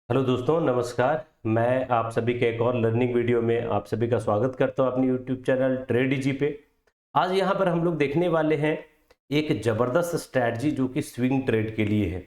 Hello दोस्तों, नमस्कार। मैं आप सभी के एक और लर्निंग वीडियो में आप सभी का स्वागत करता हूं अपनी यूट्यूब चैनल ट्रेडिजी पे। आज यहां पर हम लोग देखने वाले हैं एक ज़बरदस्त स्ट्रैटेजी जो कि स्विंग ट्रेड के लिए है।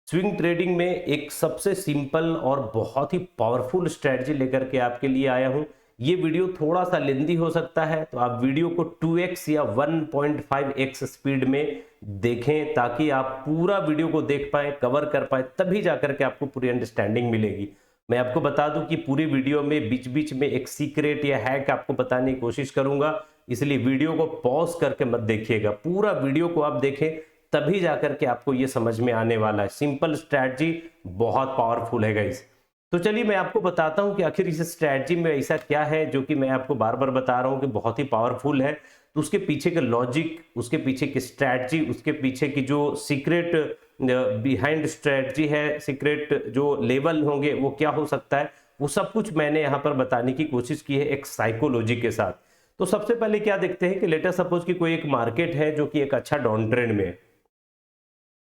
स्विंग ट्रेडिंग में एक सबसे सिंपल और बहुत ही पावरफुल स्ट्रैटेजी लेकर के आपके लिए आया हूं। ये वीडियो थोड़ा सा लेंदी हो सकता है, तो आप वीडियो को 2x या 1.5x स्पीड में देखें ताकि आप पूरा वीडियो को देख पाएं, कवर कर पाएं, तभी जाकर के आपको पूरी अंडरस्टैंडिंग मिलेगी। मैं आपको बता दूं कि पूरी वीडियो में बीच बीच में एक सीक्रेट या हैक आपको बताने की कोशिश करूंगा, इसलिए वीडियो को पॉज करके मत देखिएगा। पूरा वीडियो को आप देखें, तभी जाकर के आपको ये समझ में आने वाला है। सिंपल स्ट्रैटेजी बहुत पावरफुल है गाइस। तो चलिए मैं आपको बताता हूं कि आखिर इस स्ट्रैटेजी में ऐसा क्या है जो कि मैं आपको बार बार बता रहा हूं कि बहुत ही पावरफुल है। तो उसके पीछे का लॉजिक, उसके पीछे की स्ट्रैटेजी, उसके पीछे की जो सीक्रेट बिहाइंड स्ट्रैटेजी है, सीक्रेट जो लेवल होंगे वो क्या हो सकता है, वो सब कुछ मैंने यहाँ पर बताने की कोशिश की है एक साइकोलॉजी के साथ। तो सबसे पहले क्या देखते हैं कि लेटर सपोज कि कोई एक मार्केट है जो कि एक अच्छा डाउन ट्रेंड में है।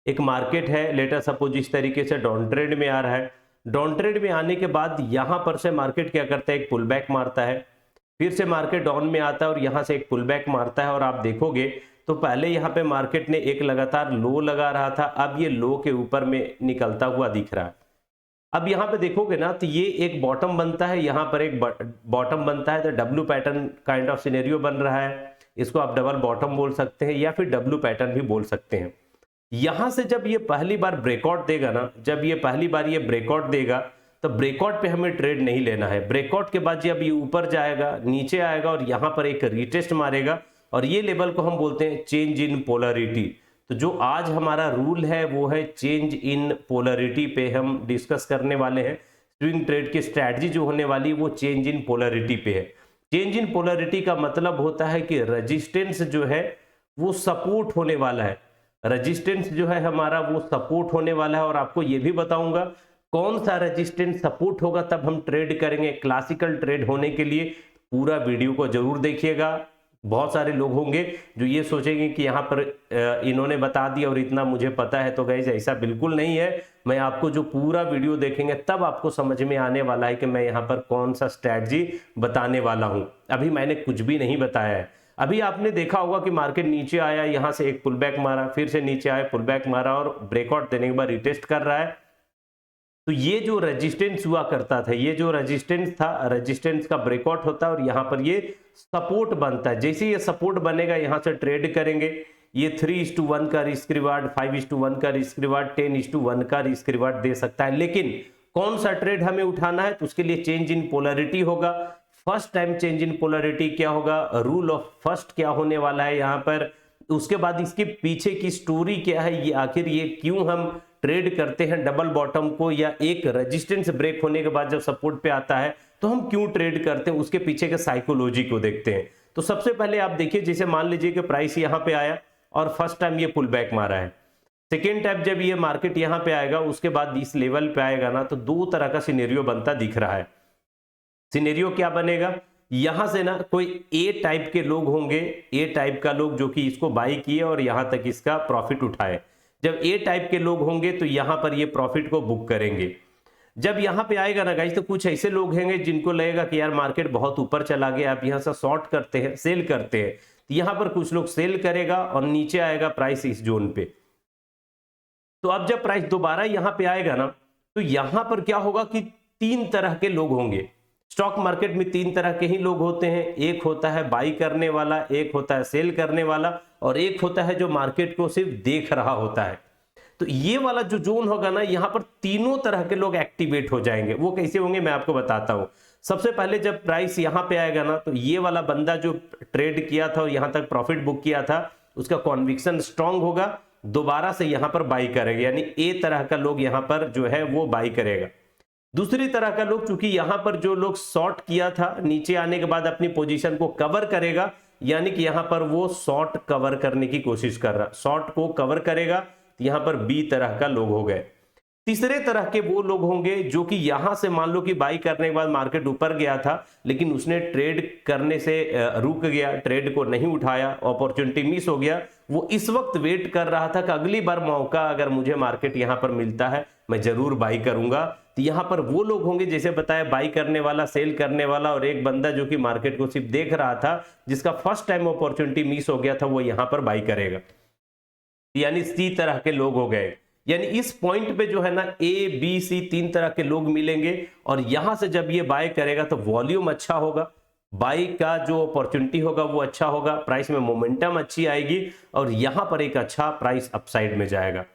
एक मार्केट है, लेटर सपोज इस तरीके से डाउन ट्रेंड में आ रहा है। डाउन ट्रेंड में आने के बाद यहां पर से मार्केट क्या करता है, एक पुल बैक मारता है। फिर से मार्केट डाउन में आता है और यहां से एक पुल बैक मारता है। और आप देखोगे तो पहले यहां पे मार्केट ने एक लगातार लो लगा रहा था, अब ये लो के ऊपर में निकलता हुआ दिख रहा है। अब यहाँ पे देखोगे ना तो ये एक बॉटम बनता है, यहाँ पर एक बॉटम बनता है, तो W pattern kind of scenario बन रहा है। इसको आप डबल बॉटम बोल सकते हैं या फिर डब्ल्यू पैटर्न भी बोल सकते हैं। यहां से जब ये पहली बार ब्रेकआउट देगा ना, जब ये पहली बार ये ब्रेकआउट देगा, तो ब्रेकआउट पे हमें ट्रेड नहीं लेना है। ब्रेकआउट के बाद जब ये ऊपर जाएगा, नीचे आएगा और यहां पर एक रीटेस्ट मारेगा, और ये लेवल को हम बोलते हैं चेंज इन पोलरिटी। तो जो आज हमारा रूल है वो है चेंज इन पोलरिटी पे हम डिस्कस करने वाले हैं। स्विंग ट्रेड की स्ट्रैटेजी जो होने वाली है वो चेंज इन पोलरिटी पे है। चेंज इन पोलरिटी का मतलब होता है कि रेजिस्टेंस जो है वो सपोर्ट होने वाला है। रेजिस्टेंस जो है हमारा वो सपोर्ट होने वाला है, और आपको ये भी बताऊंगा कौन सा रेजिस्टेंस सपोर्ट होगा तब हम ट्रेड करेंगे। क्लासिकल ट्रेड होने के लिए पूरा वीडियो को जरूर देखिएगा। बहुत सारे लोग होंगे जो ये सोचेंगे कि यहाँ पर इन्होंने बता दिया और इतना मुझे पता है, तो गाइस ऐसा बिल्कुल नहीं है। मैं आपको जो पूरा वीडियो देखेंगे तब आपको समझ में आने वाला है कि मैं यहाँ पर कौन सा स्ट्रैटेजी बताने वाला हूँ। अभी मैंने कुछ भी नहीं बताया है। अभी आपने देखा होगा कि मार्केट नीचे आया, यहां से एक पुल बैक मारा, फिर से नीचे आया, पुल बैक मारा और ब्रेकआउट देने के बाद रिटेस्ट कर रहा है। तो ये जो रेजिस्टेंस हुआ करता था, ये जो रेजिस्टेंस था, रेजिस्टेंस का ब्रेकआउट होता है और यहाँ पर ये सपोर्ट बनता है। जैसे ये सपोर्ट बनेगा, यहाँ से ट्रेड करेंगे। ये 3:1 का रिस्क रिवार्ड, 5:1 का रिस्क रिवार्ड, 10:1 का रिस्क रिवार्ड दे सकता है। लेकिन कौन सा ट्रेड हमें उठाना है, तो उसके लिए चेंज इन पोलरिटी होगा। First time change in polarity क्या होगा, रूल ऑफ फर्स्ट क्या होने वाला है यहाँ पर, उसके बाद इसके पीछे की स्टोरी क्या है, ये आखिर ये क्यों हम ट्रेड करते हैं डबल बॉटम को, या एक रेजिस्टेंस ब्रेक होने के बाद जब सपोर्ट पे आता है तो हम क्यों ट्रेड करते हैं, उसके पीछे के साइकोलॉजी को देखते हैं। तो सबसे पहले आप देखिए, जैसे मान लीजिए कि प्राइस यहाँ पे आया और फर्स्ट टाइम ये पुल बैक मारा है। सेकेंड टाइम जब ये मार्केट यहाँ पे आएगा, उसके बाद इस लेवल पे आएगा ना, तो दो तरह का सिनेरियो बनता दिख रहा है। सिनेरियो क्या बनेगा, यहां से ना कोई ए टाइप के लोग होंगे, ए टाइप का लोग जो कि इसको बाई किए और यहां तक इसका प्रॉफिट उठाए। जब ए टाइप के लोग होंगे तो यहां पर ये प्रॉफिट को बुक करेंगे। जब यहां पे आएगा ना गाइस, तो कुछ ऐसे लोग होंगे जिनको लगेगा कि यार मार्केट बहुत ऊपर चला गया, आप यहां से शॉर्ट करते हैं, सेल करते हैं। तो यहां पर कुछ लोग सेल करेगा और नीचे आएगा प्राइस इस जोन पे। तो अब जब प्राइस दोबारा यहां पे आएगा ना, तो यहां पर क्या होगा कि तीन तरह के लोग होंगे। स्टॉक मार्केट में तीन तरह के ही लोग होते हैं। एक होता है बाई करने वाला, एक होता है सेल करने वाला, और एक होता है जो मार्केट को सिर्फ देख रहा होता है। तो ये वाला जो जोन होगा ना, यहां पर तीनों तरह के लोग एक्टिवेट हो जाएंगे। वो कैसे होंगे मैं आपको बताता हूं। सबसे पहले जब प्राइस यहां पे आएगा ना, तो ये वाला बंदा जो ट्रेड किया था और यहां तक प्रॉफिट बुक किया था, उसका कॉन्विक्शन स्ट्रांग होगा, दोबारा से यहां पर बाई करेगा, यानी ए तरह का लोग यहां पर जो है वो बाई करेगा। दूसरी तरह का लोग, चूंकि यहां पर जो लोग शॉर्ट किया था, नीचे आने के बाद अपनी पोजीशन को कवर करेगा, यानी कि यहां पर वो शॉर्ट कवर करने की कोशिश कर रहा, शॉर्ट को कवर करेगा। तो यहां पर बी तरह का लोग हो गए। तीसरे तरह के वो लोग होंगे जो कि यहां से मान लो कि बाई करने के बाद मार्केट ऊपर गया था, लेकिन उसने ट्रेड करने से रुक गया, ट्रेड को नहीं उठाया, अपॉर्चुनिटी मिस हो गया। वो इस वक्त वेट कर रहा था कि अगली बार मौका अगर मुझे मार्केट यहां पर मिलता है मैं जरूर बाई करूंगा। तो यहाँ पर वो लोग होंगे जैसे बताया, बाई करने वाला, सेल करने वाला और एक बंदा जो कि मार्केट को सिर्फ देख रहा था, जिसका फर्स्ट टाइम अपॉर्चुनिटी मिस हो गया था, वो यहाँ पर बाई करेगा। यानी इसी तरह के लोग हो गए। यानी इस पॉइंट पे जो है ना ए बी सी 3 तरह के लोग मिलेंगे और यहां से जब ये बाय करेगा तो वॉल्यूम अच्छा होगा, बाई का जो अपॉर्चुनिटी होगा वो अच्छा होगा, प्राइस में मोमेंटम अच्छी आएगी और यहां पर एक अच्छा प्राइस अपसाइड में जाएगा।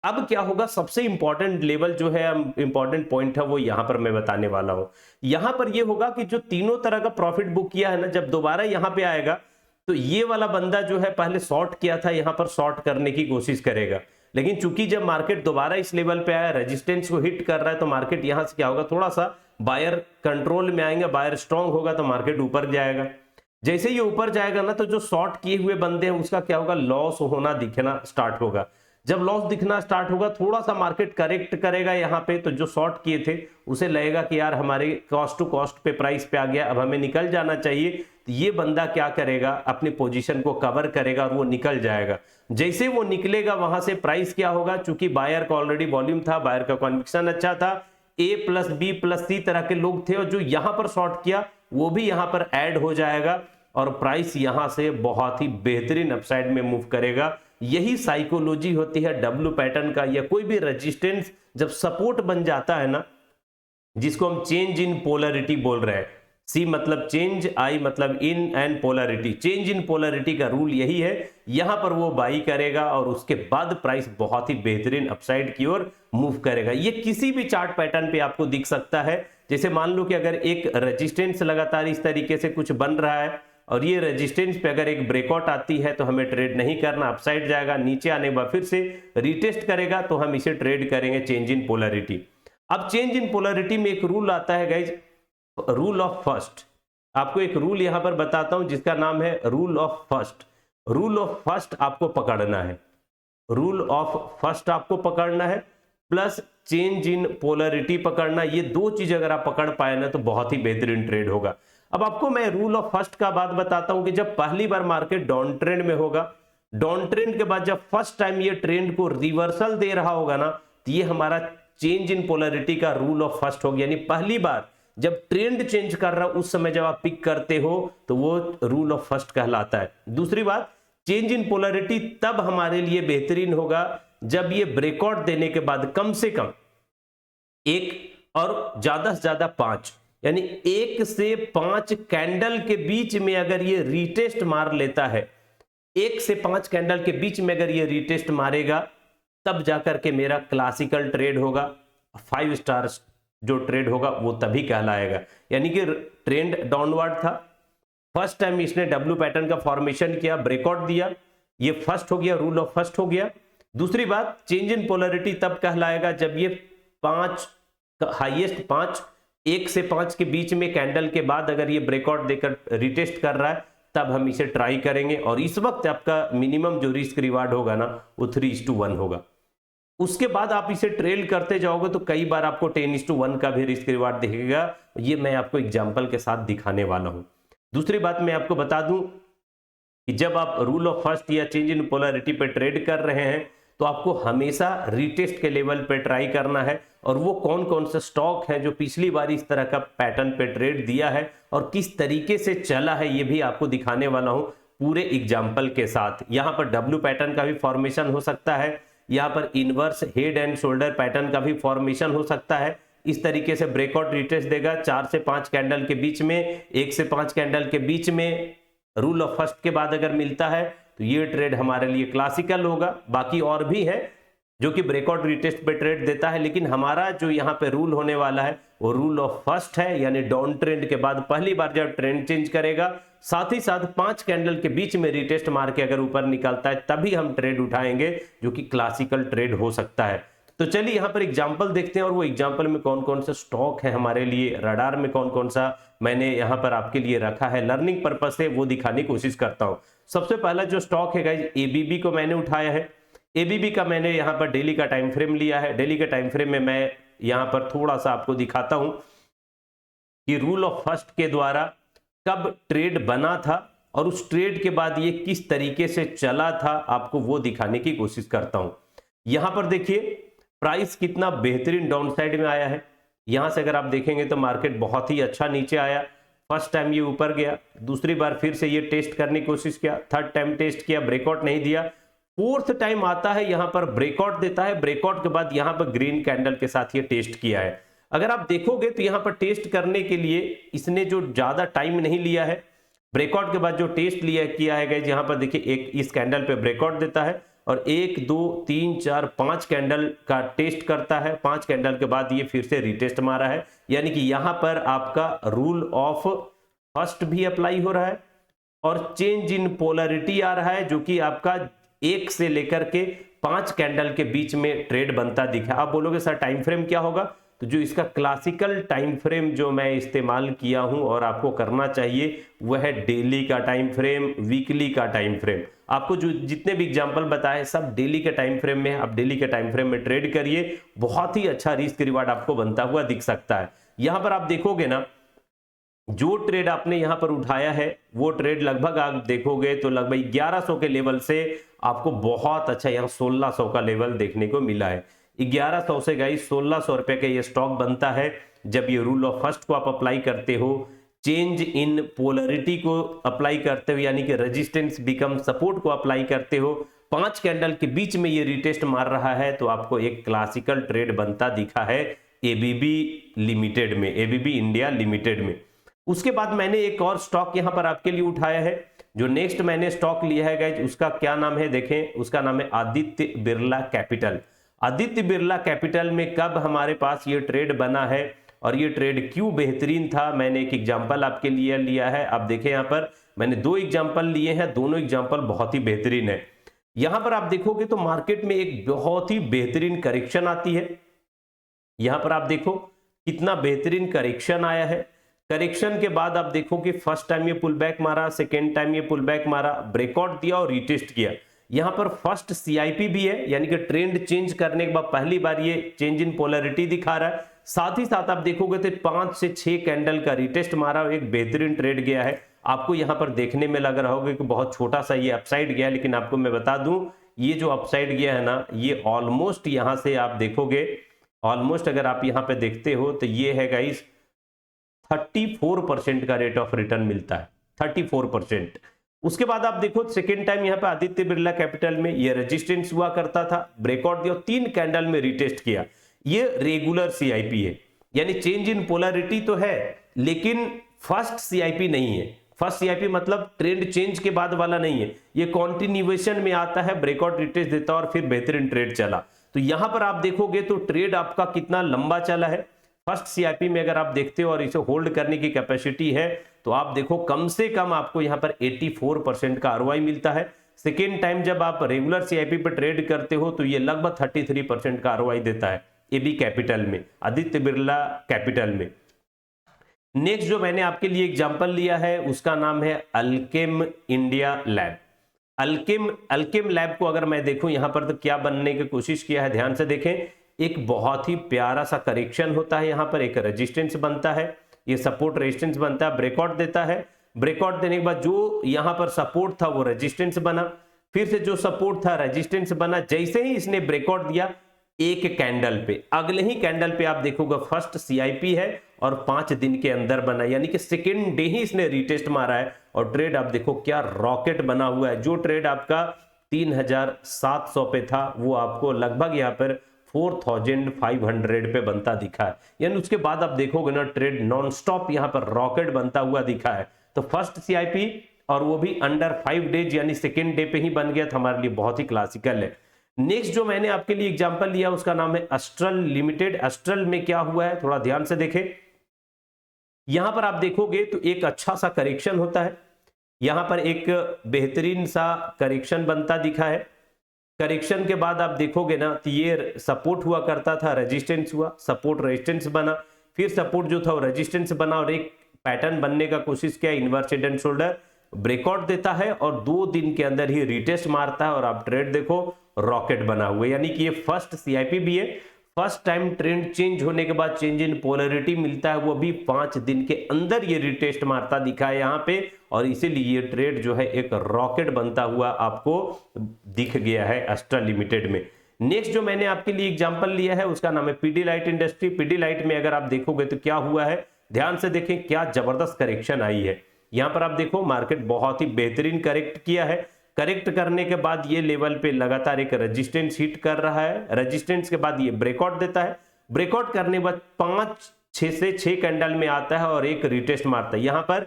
अब क्या होगा, सबसे इंपॉर्टेंट लेवल जो है, इंपॉर्टेंट पॉइंट है, वो यहां पर मैं बताने वाला हूं। यहां पर ये होगा कि जो तीनों तरह का प्रॉफिट बुक किया है ना, जब दोबारा यहां पे आएगा तो ये वाला बंदा जो है पहले शॉर्ट किया था, यहां पर शॉर्ट करने की कोशिश करेगा, लेकिन चूंकि जब मार्केट दोबारा इस लेवल पे आया, रेजिस्टेंस को हिट कर रहा है, तो मार्केट यहां से क्या होगा, थोड़ा सा बायर कंट्रोल में आएंगे, बायर स्ट्रांग होगा तो मार्केट ऊपर जाएगा। जैसे ये ऊपर जाएगा ना, तो जो शॉर्ट किए हुए बंदे हैं उसका क्या होगा, लॉस होना दिखना स्टार्ट होगा। जब लॉस दिखना स्टार्ट होगा, थोड़ा सा मार्केट करेक्ट करेगा यहाँ पे, तो जो शॉर्ट किए थे उसे लगेगा कि यार हमारे कॉस्ट टू कॉस्ट पे प्राइस पे आ गया, अब हमें निकल जाना चाहिए। तो ये बंदा क्या करेगा, अपनी पोजीशन को कवर करेगा और वो निकल जाएगा। जैसे वो निकलेगा वहां से प्राइस क्या होगा, चूंकि बायर का ऑलरेडी वॉल्यूम था, बायर का कॉन्विक्शन अच्छा था, ए प्लस बी प्लस सी तरह के लोग थे और जो यहां पर शॉर्ट किया वो भी यहां पर ऐड हो जाएगा और प्राइस यहां से बहुत ही बेहतरीन अपसाइड में मूव करेगा। यही साइकोलॉजी होती है डब्ल्यू पैटर्न का, या कोई भी रेजिस्टेंस जब सपोर्ट बन जाता है ना, जिसको हम चेंज इन पोलरिटी बोल रहे हैं, सी मतलब चेंज, आई मतलब in and polarity, change in polarity का रूल यही है। यहां पर वो बाई करेगा और उसके बाद प्राइस बहुत ही बेहतरीन अपसाइड की ओर मूव करेगा। ये किसी भी चार्ट पैटर्न पे आपको दिख सकता है। जैसे मान लो कि अगर एक रेजिस्टेंस लगातार इस तरीके से कुछ बन रहा है और ये रेजिस्टेंस पे अगर एक ब्रेकआउट आती है तो हमें ट्रेड नहीं करना, अपसाइड जाएगा, नीचे आने के बाद फिर से रीटेस्ट करेगा तो हम इसे ट्रेड करेंगे चेंज इन पोलरिटी। अब चेंज इन पोलरिटी में एक रूल आता है गाइज, रूल ऑफ फर्स्ट। आपको एक रूल यहां पर बताता हूं जिसका नाम है rule of first. Rule of first आपको पकड़ना है, रूल ऑफ फर्स्ट आपको पकड़ना है, प्लस चेंज इन पोलरिटी पकड़ना। ये दो चीज अगर आप पकड़ पाए ना तो बहुत ही बेहतरीन ट्रेड होगा। अब आपको मैं रूल ऑफ फर्स्ट का बात बताता हूं कि जब पहली बार मार्केट डाउन ट्रेंड में होगा, डाउन ट्रेंड के बाद जब फर्स्ट टाइम ये ट्रेंड को रिवर्सल दे रहा होगा ना, तो ये हमारा चेंज इन पोलरिटी का रूल ऑफ फर्स्ट हो गया। यानी पहली बार जब ट्रेंड चेंज कर रहा है उस समय जब आप पिक करते हो तो वो रूल ऑफ फर्स्ट कहलाता है। दूसरी बात, चेंज इन पोलरिटी तब हमारे लिए बेहतरीन होगा जब ये ब्रेकआउट देने के बाद कम से कम एक और ज्यादा से ज्यादा 5, यानी 1 से 5 कैंडल के बीच में अगर ये रीटेस्ट मार लेता है, 1 से 5 कैंडल के बीच में अगर ये रीटेस्ट मारेगा, तब जाकर के मेरा क्लासिकल ट्रेड होगा। 5 स्टार जो ट्रेड होगा वो तभी कहलाएगा। यानी कि ट्रेंड डाउनवर्ड था, फर्स्ट टाइम इसने डब्ल्यू पैटर्न का फॉर्मेशन किया, ब्रेकआउट दिया, ये फर्स्ट हो गया, रूल ऑफ फर्स्ट हो गया। दूसरी बात, चेंज इन पोलरिटी तब कहलाएगा जब ये 5 हाईएस्ट 5, 1 से 5 के बीच में कैंडल के बाद अगर ये ब्रेकआउट देकर रिटेस्ट कर रहा है, तब हम इसे ट्राई करेंगे। और इस वक्त आपका मिनिमम जो रिस्क रिवार्ड होगा ना वो 3:1 होगा। उसके बाद आप इसे ट्रेल करते जाओगे तो कई बार आपको 10:1 का भी रिस्क रिवार्ड दिखेगा। ये मैं आपको एग्जांपल के साथ दिखाने वाला हूं। दूसरी बात मैं आपको बता दूं कि जब आप रूल ऑफ फर्स्ट या चेंज इन पोलरिटी पे ट्रेड कर रहे हैं तो आपको हमेशा रीटेस्ट के लेवल पे ट्राई करना है, और वो कौन कौन से स्टॉक हैं जो पिछली बार इस तरह का पैटर्न पे ट्रेड दिया है और किस तरीके से चला है, ये भी आपको दिखाने वाला हूं पूरे एग्जाम्पल के साथ। यहां पर डब्ल्यू पैटर्न का भी फॉर्मेशन हो सकता है, यहाँ पर inverse head and shoulder pattern का भी फॉर्मेशन हो सकता है। इस तरीके से ब्रेकआउट रिटेस्ट देगा 4 से 5 कैंडल के बीच में, 1 से 5 कैंडल के बीच में रूल ऑफ फर्स्ट के बाद अगर मिलता है तो ये ट्रेड हमारे लिए क्लासिकल होगा। बाकी और भी है जो कि ब्रेकआउट रिटेस्ट पे ट्रेड देता है, लेकिन हमारा जो यहाँ पे रूल होने वाला है वो रूल ऑफ फर्स्ट है। यानी डाउन ट्रेंड के बाद पहली बार जब ट्रेंड चेंज करेगा, साथ ही साथ 5 कैंडल के बीच में रिटेस्ट मार के अगर ऊपर निकलता है तभी हम ट्रेड उठाएंगे, जो कि क्लासिकल ट्रेड हो सकता है। तो चलिए यहाँ पर एग्जांपल देखते हैं और वो एग्जांपल में कौन कौन से स्टॉक है हमारे लिए, रडार में कौन कौन सा मैंने यहाँ पर आपके लिए रखा है लर्निंग पर्पज से, वो दिखाने की कोशिश करता हूँ। सबसे पहला जो स्टॉक है गाइस, एबीबी को मैंने उठाया है। एबीबी का मैंने यहाँ पर डेली का टाइम फ्रेम लिया है। डेली के टाइम फ्रेम में मैं यहाँ पर थोड़ा सा आपको दिखाता हूँ कि रूल ऑफ फर्स्ट के द्वारा कब ट्रेड बना था और उस ट्रेड के बाद ये किस तरीके से चला था, आपको वो दिखाने की कोशिश करता हूं। यहां पर देखिए प्राइस कितना बेहतरीन डाउन साइड में आया है। यहां से अगर आप देखेंगे तो मार्केट बहुत ही अच्छा नीचे आया। फर्स्ट टाइम ये ऊपर गया, दूसरी बार फिर से ये टेस्ट करने की कोशिश किया, थर्ड टाइम टेस्ट किया, ब्रेकआउट नहीं दिया, फोर्थ टाइम आता है यहां पर ब्रेकआउट देता है। ब्रेकआउट के बाद यहां पर ग्रीन कैंडल के साथ ये टेस्ट किया है। अगर आप देखोगे तो यहां पर टेस्ट करने के लिए इसने जो ज्यादा टाइम नहीं लिया है, ब्रेकआउट के बाद जो टेस्ट लिया किया है गाइस, यहां पर देखिए एक इस कैंडल पे ब्रेकआउट देता है और 1 2 3 4 5 कैंडल का टेस्ट करता है। 5 कैंडल के बाद ये फिर से रिटेस्ट मारा है, यानी कि यहां पर आपका रूल ऑफ फर्स्ट भी अप्लाई हो रहा है और चेंज इन पोलरिटी आ रहा है, जो कि आपका 1 से लेकर के 5 कैंडल के बीच में ट्रेड बनता दिखा। आप बोलोगे सर टाइम फ्रेम क्या होगा, तो जो इसका क्लासिकल टाइम फ्रेम जो मैं इस्तेमाल किया हूं और आपको करना चाहिए वह है डेली का टाइम फ्रेम, वीकली का टाइम फ्रेम। आपको जो जितने भी एग्जांपल बताए सब डेली के टाइम फ्रेम में, आप डेली के टाइम फ्रेम में ट्रेड करिए, बहुत ही अच्छा रिस्क रिवार्ड आपको बनता हुआ दिख सकता है। यहां पर आप देखोगे ना, जो ट्रेड आपने यहां पर उठाया है वो ट्रेड लगभग आप देखोगे तो लगभग 1100 के लेवल से आपको बहुत अच्छा यहां 1600 का लेवल देखने को मिला है। 1100 से गाइस 1600 रुपए का ये स्टॉक बनता है जब ये रूल ऑफ फर्स्ट को आप अप्लाई करते हो, चेंज इन पोलरिटी को अप्लाई करते हो, यानी कि रेजिस्टेंस बिकम सपोर्ट को अप्लाई करते हो, 5 कैंडल के बीच में ये रिटेस्ट मार रहा है, तो आपको एक क्लासिकल ट्रेड बनता दिखा है एबीबी लिमिटेड में, एबीबी इंडिया लिमिटेड में। उसके बाद मैंने एक और स्टॉक यहां पर आपके लिए उठाया है। जो नेक्स्ट मैंने स्टॉक लिया है गाइस, उसका क्या नाम है देखें, उसका नाम है आदित्य बिरला कैपिटल। आदित्य बिरला कैपिटल में कब हमारे पास ये ट्रेड बना है और ये ट्रेड क्यों बेहतरीन था, मैंने एक एग्जांपल आपके लिए लिया है। आप देखें यहां पर मैंने 2 एग्जांपल लिए हैं, दोनों एग्जांपल बहुत ही बेहतरीन है। यहां पर आप देखोगे तो मार्केट में एक बहुत ही बेहतरीन करेक्शन आती है। यहां पर आप देखो कितना बेहतरीन करेक्शन आया है। करेक्शन के बाद आप देखो कि फर्स्ट टाइम ये पुल बैक मारा, सेकेंड टाइम ये पुल बैक मारा, ब्रेकआउट दिया और रिटेस्ट किया। यहां पर फर्स्ट सीआईपी भी है, यानी कि ट्रेंड चेंज करने के बाद पहली बार ये चेंज इन पोलरिटी दिखा रहा है। साथ ही साथ आप देखोगे तो 5 से 6 कैंडल का रिटेस्ट मारा और एक बेहतरीन ट्रेड गया है। आपको यहां पर देखने में लग रहा होगा कि बहुत छोटा सा ये अपसाइड गया है, लेकिन आपको मैं बता दूं ये जो अपसाइड गया है ना, ये ऑलमोस्ट यहां से आप देखोगे, ऑलमोस्ट अगर आप यहां पे देखते हो तो ये है गाइस 34% का रेट ऑफ रिटर्न मिलता है, 34%। उसके बाद आप देखो सेकेंड टाइम यहां पे आदित्य बिरला कैपिटल में ये रेजिस्टेंस हुआ करता था, ब्रेकआउट दिया, 3 कैंडल में रिटेस्ट किया। ये रेगुलर सीआईपी है, यानी चेंज इन पोलरिटी तो है लेकिन फर्स्ट सीआईपी नहीं है। फर्स्ट सीआईपी मतलब ट्रेंड चेंज के बाद वाला नहीं है, ये कॉन्टिन्यूएशन में आता है, ब्रेकआउट रिटेस्ट देता है और फिर बेहतरीन ट्रेड चला। तो यहां पर आप देखोगे तो ट्रेड आपका कितना लंबा चला है। फर्स्ट सीआईपी में अगर आप देखते हो और इसे होल्ड करने की कैपेसिटी है तो आप देखो कम से कम आपको यहां पर 84% का आरओआई मिलता है। सेकेंड टाइम जब आप रेगुलर सीआईपी पर ट्रेड करते हो तो ये लगभग 33% का आरओआई देता है एबी कैपिटल में, आदित्य बिरला कैपिटल में। नेक्स्ट जो मैंने आपके लिए एग्जांपल लिया है उसका नाम है Alkem India lab. Alkem lab को अगर मैं देखूं यहां पर तो क्या बनने की कोशिश किया है, ध्यान से देखें। एक बहुत ही प्यारा सा करेक्शन होता है, यहां पर एक रेजिस्टेंस बनता है, ये सपोर्ट रेजिस्टेंस बनता है, ब्रेकआउट देता है, ब्रेकआउट देने के बाद जो यहां पर सपोर्ट था वो रेजिस्टेंस बना, फिर से जो सपोर्ट था रेजिस्टेंस बना। जैसे ही इसने ब्रेकआउट दिया एक कैंडल पे, अगले ही कैंडल पे आप देखोगे फर्स्ट सीआईपी है और 5 दिन के अंदर बना, यानी कि सेकेंड डे ही इसने रिटेस्ट मारा है और ट्रेड आप देखो क्या रॉकेट बना हुआ है। जो ट्रेड आपका 3700 पे था वो आपको लगभग यहाँ पर 4500 पे बनता दिखा है, यानी उसके बाद आप देखोगे ना ट्रेड नॉन स्टॉप यहाँ पर रॉकेट बनता हुआ दिखा है। तो फर्स्ट सीआईपी और वो भी अंडर 5 डेज यानी सेकेंड डे पे ही बन गया था, हमारे लिए बहुत ही क्लासिकल है। नेक्स्ट जो मैंने आपके लिए एग्जांपल लिया उसका नाम है अस्ट्रल लिमिटेड। अस्ट्रल में क्या हुआ है थोड़ा ध्यान से देखें। यहां पर आप देखोगे तो एक अच्छा सा करेक्शन होता है, यहां पर एक बेहतरीन सा करेक्शन बनता दिखा है। करेक्शन के बाद आप देखोगे ना तो ये सपोर्ट हुआ करता था, रेजिस्टेंस हुआ, सपोर्ट रेजिस्टेंस बना, फिर सपोर्ट जो था वो रेजिस्टेंस बना और एक पैटर्न बनने का कोशिश किया, inverse head and shoulder, breakout देता है और 2 दिन के अंदर ही रिटेस्ट मारता है और आप ट्रेड देखो रॉकेट बना हुआ है। यानी कि ये फर्स्ट सीआईपी भी है, फर्स्ट टाइम ट्रेंड चेंज होने के बाद चेंज इन पोलरिटी मिलता है, वो भी 5 दिन के अंदर ये रिटेस्ट मारता दिखा है यहाँ पे, और इसीलिए ये ट्रेड जो है एक रॉकेट बनता हुआ आपको दिख गया है अस्ट्रल लिमिटेड में। नेक्स्ट जो मैंने आपके लिए एग्जांपल लिया है उसका नाम है पीडीलाइट इंडस्ट्री। पीडीलाइट में अगर आप देखोगे तो क्या हुआ है, ध्यान से देखें, क्या जबरदस्त करेक्शन आई है। यहां पर आप देखो मार्केट बहुत ही बेहतरीन करेक्ट किया है। करेक्ट करने के बाद ये लेवल पे लगातार एक रेजिस्टेंस हिट कर रहा है, रेजिस्टेंस के बाद ये ब्रेकआउट देता है, ब्रेकआउट करने के बाद 5 से 6 कैंडल में आता है और एक रिटेस्ट मारता है। यहां पर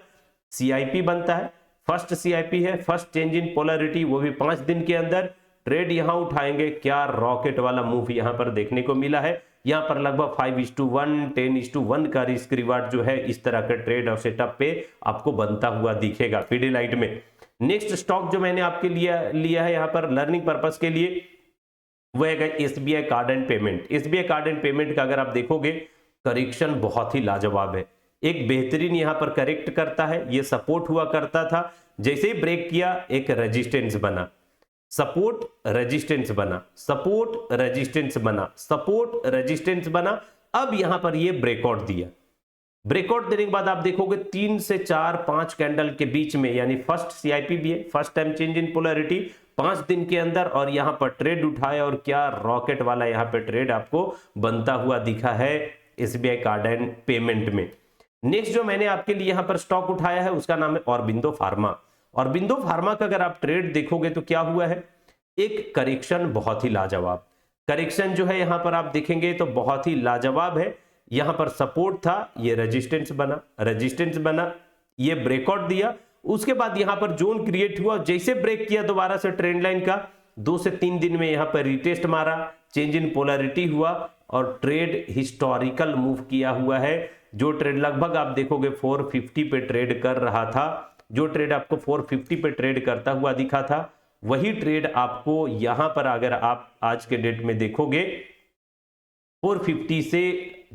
सीआईपी बनता है, फर्स्ट सीआईपी है, फर्स्ट चेंज इन पोलैरिटी, वो भी 5 दिन के अंदर। ट्रेड यहां उठाएंगे, क्या रॉकेट वाला मूव यहां पर देखने को मिला है। यहां पर लगभग 5:1 10:1 का रिस्क रिवार्ड जो है इस तरह के ट्रेड और सेटअप पे आपको बनता हुआ दिखेगा पीडीलाइट में। नेक्स्ट स्टॉक जो मैंने आपके लिया है यहां पर लर्निंग पर्पस के लिए, वो है SBI card and payment. SBI card and payment का अगर आप देखोगे करेक्शन बहुत ही लाजवाब है, एक बेहतरीन यहां पर करेक्ट करता है। ये सपोर्ट हुआ करता था, जैसे ही ब्रेक किया एक रेजिस्टेंस बना, सपोर्ट रेजिस्टेंस बना, सपोर्ट रेजिस्टेंस बना, सपोर्ट रेजिस्टेंस बना। अब यहां पर ये ब्रेकआउट दिया, ब्रेकआउट देने के बाद आप देखोगे 3 से 4 5 कैंडल के बीच में, यानी फर्स्ट सीआईपी भी है, first time change in polarity 5 दिन के अंदर, और यहां पर ट्रेड उठाया और क्या रॉकेट वाला यहां पे ट्रेड आपको बनता हुआ दिखा है एसबीआई कार्ड एंड पेमेंट में। नेक्स्ट जो मैंने आपके लिए यहां पर स्टॉक उठाया है उसका नाम है ऑरबिंदो फार्मा। ऑरबिंदो फार्मा का अगर आप ट्रेड देखोगे तो क्या हुआ है, एक करेक्शन बहुत ही लाजवाब करेक्शन जो है यहां पर आप देखेंगे तो बहुत ही लाजवाब है। यहां पर सपोर्ट था, ये रेजिस्टेंस बना, रेजिस्टेंस बना, ये ब्रेकआउट दिया, उसके बाद यहां पर जोन क्रिएट हुआ, जैसे ब्रेक किया दोबारा से ट्रेंड लाइन का 2 से 3 दिन में यहां पर रिटेस्ट मारा, चेंज इन पोलैरिटी हुआ और ट्रेड हिस्टोरिकल मूव किया हुआ है। जो ट्रेड लगभग आप देखोगे 450 पे ट्रेड कर रहा था, जो ट्रेड आपको 450 पे ट्रेड करता हुआ दिखा था, वही ट्रेड आपको यहां पर अगर आप आज के डेट में देखोगे 450 से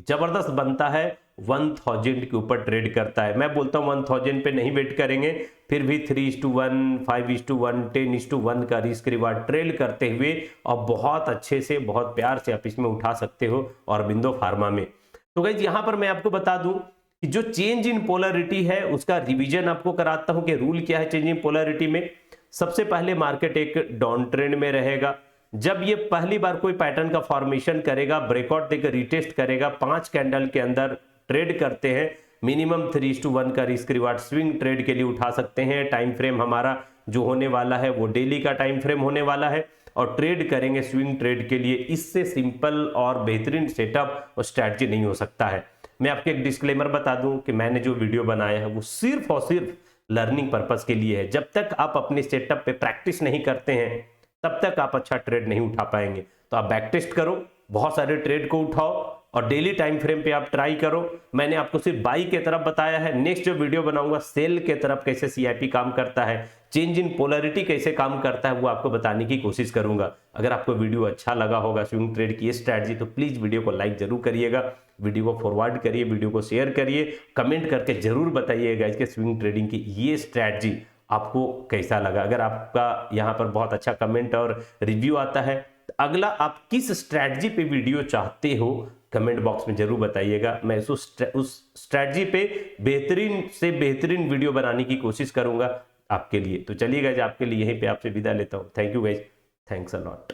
जबरदस्त बनता है, 1000 के ऊपर ट्रेड करता है। मैं बोलता हूं 1000 पे नहीं वेट करेंगे, फिर भी 3:1 5:1 10:1 का रिस्क रिवार्ड ट्रेड करते हुए और बहुत अच्छे से बहुत प्यार से आप इसमें उठा सकते हो ऑरबिंदो फार्मा में। तो गाइस यहां पर मैं आपको बता दूं कि जो चेंज इन पोलैरिटी है उसका रिवीजन आपको कराता हूं कि रूल क्या है चेंज इन पोलैरिटी में। सबसे पहले मार्केट एक डाउन ट्रेंड में रहेगा, जब ये पहली बार कोई पैटर्न का फॉर्मेशन करेगा, ब्रेकआउट देकर रिटेस्ट करेगा, 5 कैंडल के अंदर ट्रेड करते हैं, मिनिमम 3:1 का रिस्क रिवार्ड स्विंग ट्रेड के लिए उठा सकते हैं। टाइम फ्रेम हमारा जो होने वाला है वो डेली का टाइम फ्रेम होने वाला है और ट्रेड करेंगे स्विंग ट्रेड के लिए। इससे सिंपल और बेहतरीन सेटअप और स्ट्रैटेजी नहीं हो सकता है। मैं आपको एक डिस्क्लेमर बता दूं कि मैंने जो वीडियो बनाया है वो सिर्फ और सिर्फ लर्निंग पर्पस के लिए है। जब तक आप अपने सेटअप पे प्रैक्टिस नहीं करते हैं तब तक आप अच्छा ट्रेड नहीं उठा पाएंगे। तो आप बैक टेस्ट करो, बहुत सारे ट्रेड को उठाओ और डेली टाइम फ्रेम पे आप ट्राई करो। मैंने आपको सिर्फ बाई के तरफ बताया है, नेक्स्ट जो वीडियो बनाऊंगा सेल के तरफ कैसे सीआईपी काम करता है, चेंज इन पोलैरिटी कैसे काम करता है, वो आपको बताने की कोशिश करूंगा। अगर आपको वीडियो अच्छा लगा होगा स्विंग ट्रेड की स्ट्रैटेजी तो प्लीज वीडियो को लाइक जरूर करिएगा, वीडियो को फॉरवर्ड करिए, वीडियो को शेयर करिए, कमेंट करके जरूर बताइएगा इसके स्विंग ट्रेडिंग की ये स्ट्रैटेजी आपको कैसा लगा। अगर आपका यहाँ पर बहुत अच्छा कमेंट और रिव्यू आता है तो अगला आप किस स्ट्रैटेजी पे वीडियो चाहते हो कमेंट बॉक्स में जरूर बताइएगा। मैं उस स्ट्रैटेजी पे बेहतरीन से बेहतरीन वीडियो बनाने की कोशिश करूंगा आपके लिए। तो चलिए गाइस आपके लिए यहीं पे आपसे विदा लेता हूं। Thank you guys, thanks a lot.